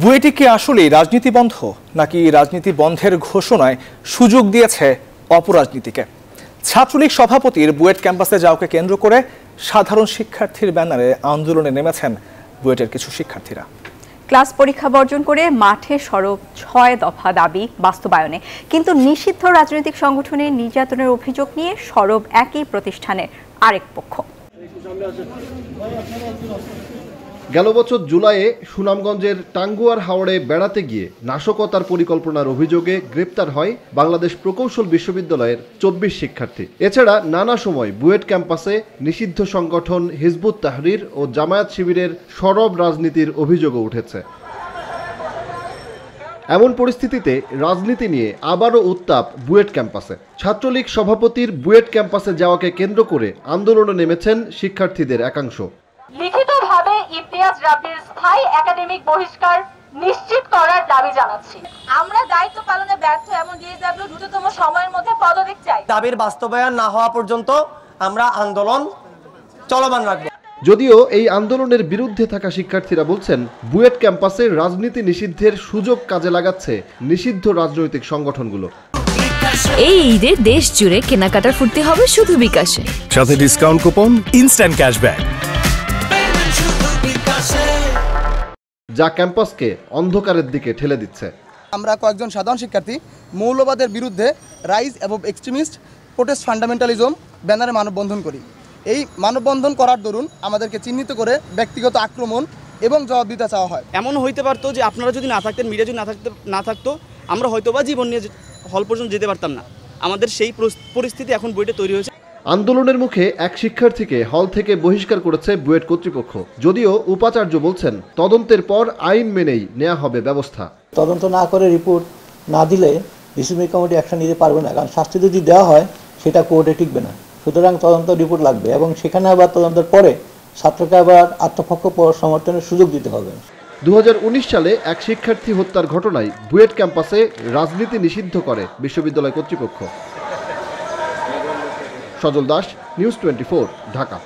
বুয়েটে কি আসলেই রাজনীতি বন্ধ, নাকি রাজনীতি বন্ধের ঘোষণায় সুযোগ দিয়েছে অপরাজনীতিকে? ছাত্রলীগ সভাপতির বুয়েট ক্যাম্পাসে যাওয়াকে কেন্দ্র করে সাধারণ শিক্ষার্থীর ব্যানারে আন্দোলনে নেমেছেন বুয়েটের কিছু শিক্ষার্থীরা। ক্লাস পরীক্ষা বর্জন করে মাঠে সরব ৬ দফা দাবি বাস্তবায়নে, কিন্তু নিষিদ্ধ রাজনৈতিক সংগঠনের নির্যাতনের অভিযোগ নিয়ে সরব একই প্রতিষ্ঠানের আরেক পক্ষ। গেল বছর জুলাইয়ে সুনামগঞ্জের টাঙ্গুয়ার হাওড়ে বেড়াতে গিয়ে নাশকতার পরিকল্পনার অভিযোগে গ্রেপ্তার হয় বাংলাদেশ প্রকৌশল বিশ্ববিদ্যালয়ের ২৪ শিক্ষার্থী। এছাড়া নানা সময় বুয়েট ক্যাম্পাসে নিষিদ্ধ সংগঠন হিজবুত তাহরির ও জামায়াত শিবিরের সরব রাজনীতির অভিযোগও উঠেছে। এমন পরিস্থিতিতে রাজনীতি নিয়ে আবারও উত্তাপ বুয়েট ক্যাম্পাসে। ছাত্রলীগ সভাপতির বুয়েট ক্যাম্পাসে যাওয়াকে কেন্দ্র করে আন্দোলনে নেমেছেন শিক্ষার্থীদের একাংশ। লিখিতভাবে ইমতিয়াজ রাব্বির স্থায়ী একাডেমিক বহিষ্কার নিশ্চিত করার দাবি জানাচ্ছি। আমরা দায়িত্ব পালনে ব্যর্থ এমন ডিএসডব্লিউ দ্রুততম সময়ের মধ্যে পদত্যাগ চাই। দাবির বাস্তবায়ন না হওয়া পর্যন্ত আমরা আন্দোলন চলমান রাখব। যদিও এই আন্দোলনের বিরুদ্ধে থাকা শিক্ষার্থীরা বলছেন, বুয়েট ক্যাম্পাসে রাজনীতি নিষিদ্ধের সুযোগ কাজে লাগাচ্ছে নিষিদ্ধ রাজনৈতিক সংগঠনগুলো। এই ঈদে দেশ জুড়ে কেনাকাটার ফুর্তি হবে শুধু বিকাশে, সাথে ডিসকাউন্ট কুপন, ইনস্ট্যান্ট ক্যাশব্যাক, যা ক্যাম্পাসকে অন্ধকারের দিকে ঠেলে দিচ্ছে। আমরা কয়েকজন সাধারণ শিক্ষার্থী মৌলবাদের বিরুদ্ধে রাইজ এবং এক্সট্রিমিস্ট প্রোটেস্ট ফান্ডামেন্টালিজম ব্যানারে মানববন্ধন করি। এই মানববন্ধন করার দরুন আমাদেরকে চিহ্নিত করে ব্যক্তিগত আক্রমণ এবং জবাবদিহিতা চাওয়া হয়। এমন হইতে পারতো যে আপনারা যদি না থাকতেন, মিডিয়া যদি না থাকতো, আমরা হয়তোবা জীবন নিয়ে হল পর্যন্ত যেতে পারতাম না। আমাদের সেই পরিস্থিতি এখন বুয়েটে তৈরি হয়েছে। আন্দোলনের মুখে এক শিক্ষার্থীকে হল থেকে বহিষ্কার করেছে বুয়েট কর্তৃপক্ষ। যদিও উপাচার্য বলছেন, তদন্তের পর আইন মেনেই নেওয়া হবে ব্যবস্থা। তদন্ত না করে রিপোর্ট না দিলে ডিসিপ্লিনারি কমিটি অ্যাকশন নিতে পারবে না, কারণ শাস্তি যদি দেওয়া হয় সেটা কোর্টে টিকবে না। সুতরাং তদন্ত রিপোর্ট লাগবে এবং সেখানে আবার তদন্তের পরে ছাত্রকে আবার আত্মপক্ষ সমর্থনের সুযোগ দিতে হবে। 2019 সালে এক শিক্ষার্থী হত্যার ঘটনায় বুয়েট ক্যাম্পাসে রাজনীতি নিষিদ্ধ করে বিশ্ববিদ্যালয় কর্তৃপক্ষ। সজল দাস, নিউজ 24, ঢাকা।